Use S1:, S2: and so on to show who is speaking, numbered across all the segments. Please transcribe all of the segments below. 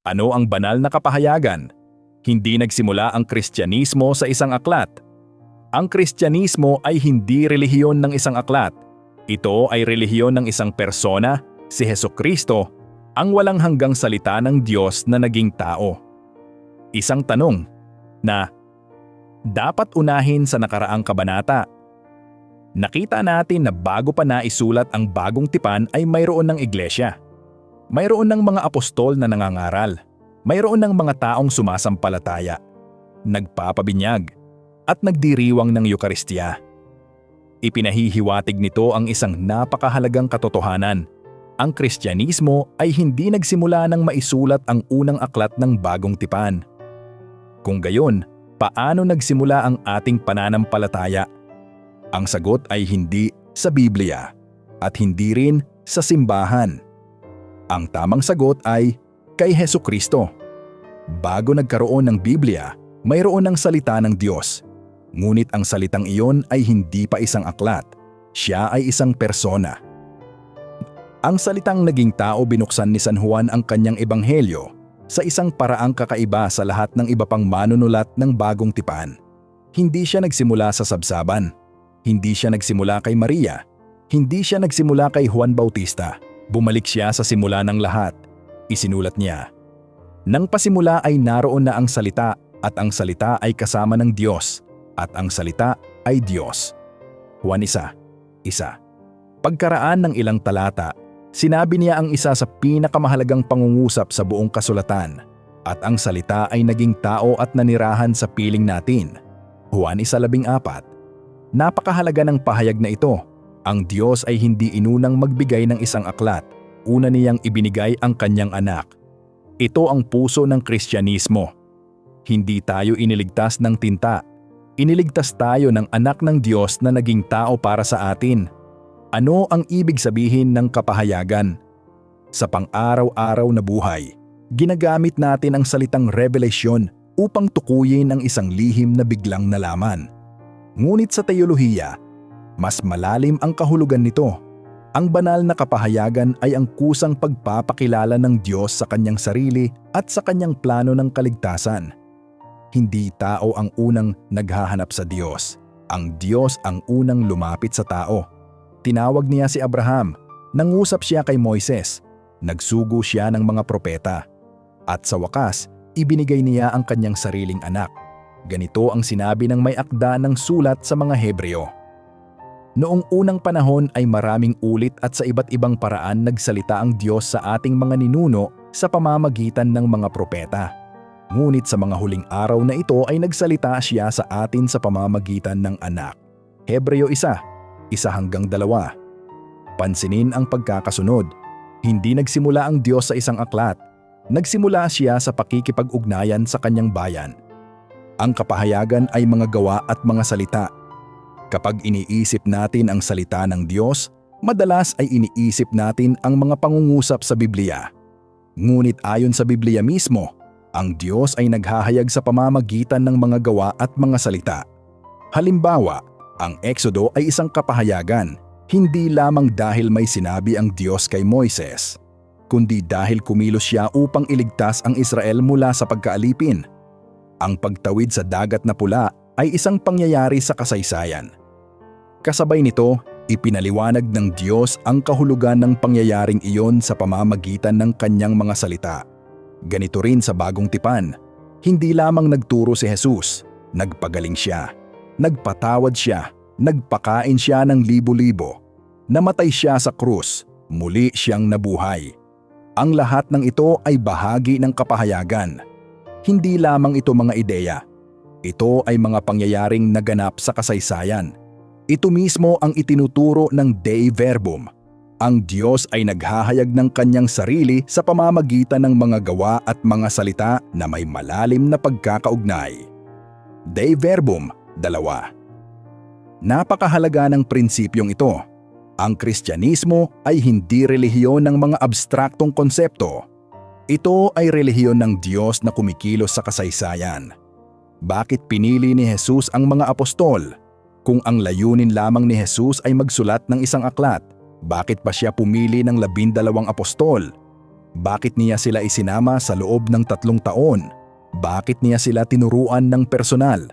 S1: Ano ang banal na kapahayagan? Hindi nagsimula ang Kristyanismo sa isang aklat. Ang Kristyanismo ay hindi relihiyon ng isang aklat. Ito ay relihiyon ng isang persona, si Hesukristo, ang walang hanggang salita ng Diyos na naging tao. Isang tanong na dapat unahin sa nakaraang kabanata. Nakita natin na bago pa naisulat ang bagong tipan ay mayroon ng iglesia. Mayroon ng mga apostol na nangangaral. Mayroon ng mga taong sumasampalataya, nagpapabinyag, at nagdiriwang ng Eucharistia. Ipinahihiwatig nito ang isang napakahalagang katotohanan. Ang Kristyanismo ay hindi nagsimula nang maisulat ang unang aklat ng bagong tipan. Kung gayon, paano nagsimula ang ating pananampalataya? Ang sagot ay hindi sa Biblia at hindi rin sa simbahan. Ang tamang sagot ay kay Hesukristo. Bago nagkaroon ng Biblia, mayroon ng salita ng Diyos. Ngunit ang salitang iyon ay hindi pa isang aklat. Siya ay isang persona. Ang salitang naging tao, binuksan ni San Juan ang kanyang ebanghelyo sa isang paraang kakaiba sa lahat ng iba pang manunulat ng bagong tipan. Hindi siya nagsimula sa sabsaban. Hindi siya nagsimula kay Maria. Hindi siya nagsimula kay Juan Bautista. Bumalik siya sa simula ng lahat. Isinulat niya, "Nang pasimula ay naroon na ang salita, at ang salita ay kasama ng Diyos, at ang salita ay Diyos." Juan 1:1. Pagkaraan ng ilang talata, sinabi niya ang isa sa pinakamahalagang pangungusap sa buong kasulatan, at ang salita ay naging tao at nanirahan sa piling natin. Juan 1:14. Napakahalaga ng pahayag na ito. Ang Diyos ay hindi inunang magbigay ng isang aklat. Una niyang ibinigay ang kanyang anak. Ito ang puso ng Kristyanismo. Hindi tayo iniligtas ng tinta. Iniligtas tayo ng anak ng Diyos na naging tao para sa atin. Ano ang ibig sabihin ng kapahayagan? Sa pang-araw-araw na buhay, ginagamit natin ang salitang revelasyon upang tukuyin ang isang lihim na biglang nalaman. Ngunit sa teolohiya, mas malalim ang kahulugan nito. Ang banal na kapahayagan ay ang kusang pagpapakilala ng Diyos sa kanyang sarili at sa kanyang plano ng kaligtasan. Hindi tao ang unang naghahanap sa Diyos. Ang Diyos ang unang lumapit sa tao. Tinawag niya si Abraham, nangusap siya kay Moises, nagsugo siya ng mga propeta. At sa wakas, ibinigay niya ang kanyang sariling anak. Ganito ang sinabi ng may akda ng sulat sa mga Hebreo. Noong unang panahon ay maraming ulit at sa iba't ibang paraan nagsalita ang Diyos sa ating mga ninuno sa pamamagitan ng mga propeta. Ngunit sa mga huling araw na ito ay nagsalita siya sa atin sa pamamagitan ng anak. Hebreo 1:1-2. Pansinin ang pagkakasunod. Hindi nagsimula ang Diyos sa isang aklat. Nagsimula siya sa pakikipag-ugnayan sa kanyang bayan. Ang kapahayagan ay mga gawa at mga salita. Kapag iniisip natin ang salita ng Diyos, madalas ay iniisip natin ang mga pangungusap sa Biblia. Ngunit ayon sa Biblia mismo, ang Diyos ay naghahayag sa pamamagitan ng mga gawa at mga salita. Halimbawa, ang Exodo ay isang kapahayagan, hindi lamang dahil may sinabi ang Diyos kay Moises, kundi dahil kumilos siya upang iligtas ang Israel mula sa pagkaalipin. Ang pagtawid sa dagat na pula ay isang pangyayari sa kasaysayan. Kasabay nito, ipinaliwanag ng Diyos ang kahulugan ng pangyayaring iyon sa pamamagitan ng kanyang mga salita. Ganito rin sa bagong tipan, hindi lamang nagturo si Jesus, nagpagaling siya, nagpatawad siya, nagpakain siya ng libo-libo, namatay siya sa krus, muli siyang nabuhay. Ang lahat ng ito ay bahagi ng kapahayagan. Hindi lamang ito mga ideya. Ito ay mga pangyayaring naganap sa kasaysayan. Ito mismo ang itinuturo ng Dei Verbum. Ang Diyos ay naghahayag ng kanyang sarili sa pamamagitan ng mga gawa at mga salita na may malalim na pagkakaugnay. Dei Verbum 2. Napakahalaga ng prinsipyong ito. Ang Kristyanismo ay hindi relihiyon ng mga abstraktong konsepto. Ito ay relihiyon ng Diyos na kumikilos sa kasaysayan. Bakit pinili ni Jesus ang mga apostol? Kung ang layunin lamang ni Jesus ay magsulat ng isang aklat, bakit pa siya pumili ng 12 apostol? Bakit niya sila isinama sa loob ng 3 taon? Bakit niya sila tinuruan ng personal?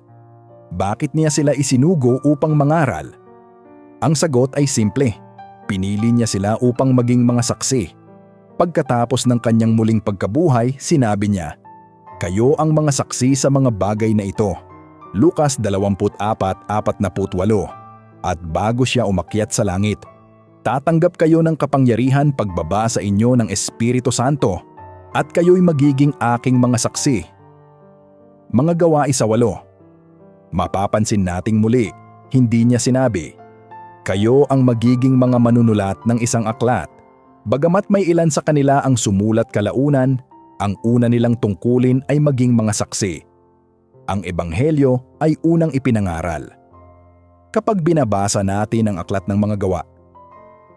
S1: Bakit niya sila isinugo upang mangaral? Ang sagot ay simple. Pinili niya sila upang maging mga saksi. Pagkatapos ng kanyang muling pagkabuhay, sinabi niya, "Kayo ang mga saksi sa mga bagay na ito." Lucas 24:48. At bago siya umakyat sa langit, tatanggap kayo ng kapangyarihan pagbaba sa inyo ng Espiritu Santo at kayo'y magiging aking mga saksi. Mga Gawa 1:8. Mapapansin nating muli, hindi niya sinabi, "Kayo ang magiging mga manunulat ng isang aklat." Bagamat may ilan sa kanila ang sumulat kalaunan, ang una nilang tungkulin ay maging mga saksi. Ang Ebanghelyo ay unang ipinangaral. Kapag binabasa natin ang aklat ng mga gawa,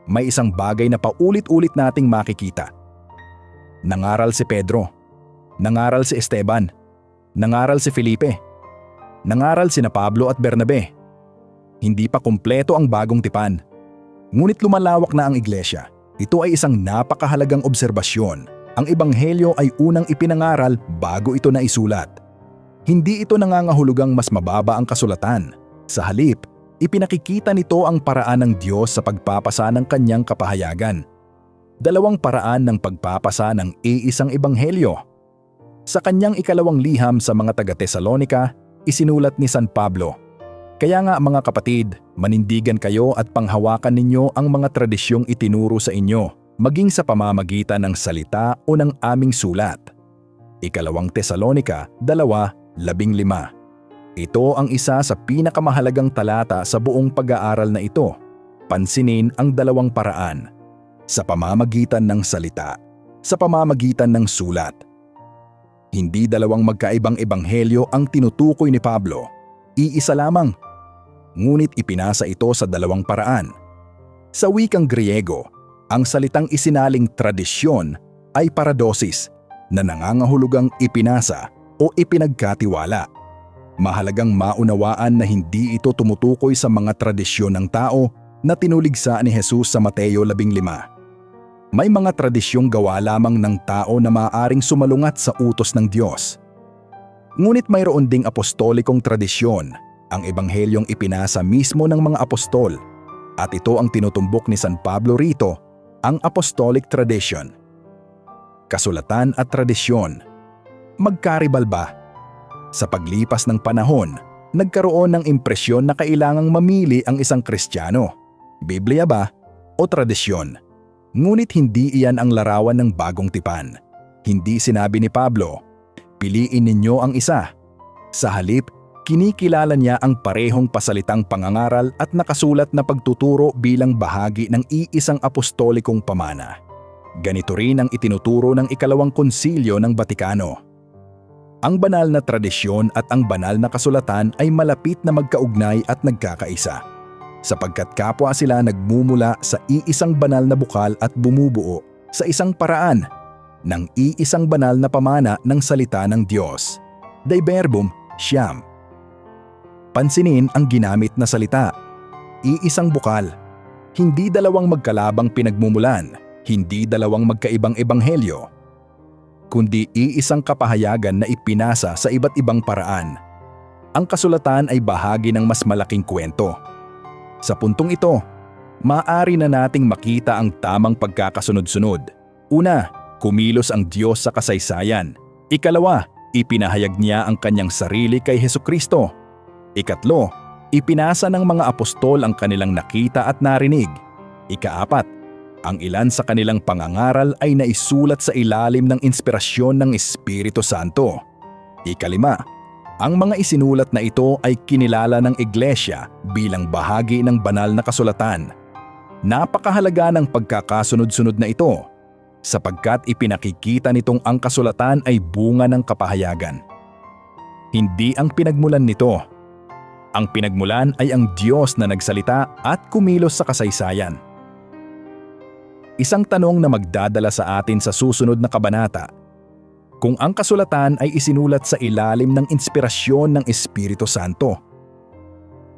S1: may isang bagay na paulit-ulit nating makikita. Nangaral si Pedro, nangaral si Esteban, nangaral si Felipe, nangaral sina Pablo at Bernabe. Hindi pa kumpleto ang bagong tipan, ngunit lumalawak na ang iglesia. Ito ay isang napakahalagang obserbasyon. Ang Ebanghelyo ay unang ipinangaral bago ito naisulat. Hindi ito nangangahulugang mas mababa ang kasulatan. Sa halip, ipinakikita nito ang paraan ng Diyos sa pagpapasa ng kanyang kapahayagan. 2 paraan ng pagpapasa ng iisang Ebanghelyo. Sa kanyang ikalawang liham sa mga taga-Tesalonika, isinulat ni San Pablo, "Kaya nga mga kapatid, manindigan kayo at panghawakan ninyo ang mga tradisyong itinuro sa inyo, maging sa pamamagitan ng salita o ng aming sulat." Ikalawang Tesalonika 2:15. Ito ang isa sa pinakamahalagang talata sa buong pag-aaral na ito. Pansinin ang 2 paraan. Sa pamamagitan ng salita, sa pamamagitan ng sulat. Hindi 2 magkaibang ebanghelyo ang tinutukoy ni Pablo. Iisa lamang. Ngunit ipinasa ito sa 2 paraan. Sa wikang Griego, ang salitang isinaling tradisyon ay paradosis na nangangahulugang ipinasa o ipinagkatiwala. Mahalagang maunawaan na hindi ito tumutukoy sa mga tradisyon ng tao na tinuligsa ni Jesus sa Mateo 15. May mga tradisyong gawa lamang ng tao na maaaring sumalungat sa utos ng Diyos. Ngunit mayroon ding apostolikong tradisyon, ang ebanghelyong ipinasa mismo ng mga apostol. At ito ang tinutumbok ni San Pablo rito, ang apostolic tradition. Kasulatan at tradisyon. Magkaribal ba? Sa paglipas ng panahon, nagkaroon ng impresyon na kailangang mamili ang isang Kristiyano. Biblia ba o tradisyon? Ngunit hindi iyan ang larawan ng bagong tipan. Hindi sinabi ni Pablo, "Piliin ninyo ang isa." Sa halip, kinikilala niya ang parehong pasalitang pangangaral at nakasulat na pagtuturo bilang bahagi ng iisang apostolikong pamana. Ganito rin ang itinuturo ng ikalawang konsilyo ng Batikano. Ang banal na tradisyon at ang banal na kasulatan ay malapit na magkaugnay at nagkakaisa, sapagkat kapwa sila nagmumula sa iisang banal na bukal at bumubuo sa isang paraan ng iisang banal na pamana ng salita ng Diyos. Dei verbum siyam. Pansinin ang ginamit na salita. Iisang bukal. Hindi 2 magkalabang pinagmumulan, hindi 2 magkaibang ebanghelyo, kundi iisang kapahayagan na ipinasa sa iba't ibang paraan. Ang kasulatan ay bahagi ng mas malaking kwento. Sa puntong ito, maaari na nating makita ang tamang pagkakasunod-sunod. Una, kumilos ang Diyos sa kasaysayan. Ikalawa, ipinahayag niya ang kanyang sarili kay Hesukristo. Ikatlo, ipinasa ng mga apostol ang kanilang nakita at narinig. Ikaapat, ang ilan sa kanilang pangangaral ay naisulat sa ilalim ng inspirasyon ng Espiritu Santo. Ikalima, ang mga isinulat na ito ay kinilala ng Iglesia bilang bahagi ng banal na kasulatan. Napakahalaga ng pagkakasunod-sunod na ito, sapagkat ipinakikita nitong ang kasulatan ay bunga ng kapahayagan. Hindi ang pinagmulan nito. Ang pinagmulan ay ang Diyos na nagsalita at kumilos sa kasaysayan. Isang tanong na magdadala sa atin sa susunod na kabanata. Kung ang kasulatan ay isinulat sa ilalim ng inspirasyon ng Espiritu Santo,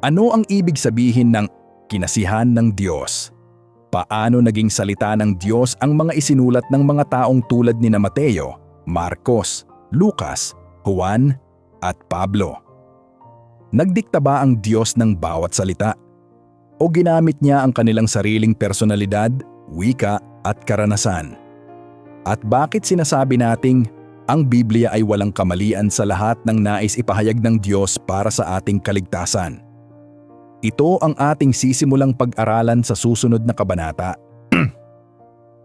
S1: ano ang ibig sabihin ng kinasihan ng Diyos? Paano naging salita ng Diyos ang mga isinulat ng mga taong tulad ni Mateo, Marcos, Lucas, Juan, at Pablo? Nagdikta ba ang Diyos ng bawat salita? O ginamit niya ang kanilang sariling personalidad, wika at karanasan? At bakit sinasabi nating ang Biblia ay walang kamalian sa lahat ng nais ipahayag ng Diyos para sa ating kaligtasan? Ito ang ating sisimulang pag-aralan sa susunod na kabanata,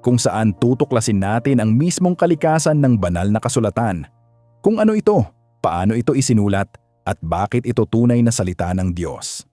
S1: kung saan tutuklasin natin ang mismong kalikasan ng banal na kasulatan. Kung ano ito, paano ito isinulat, at bakit ito tunay na salita ng Diyos.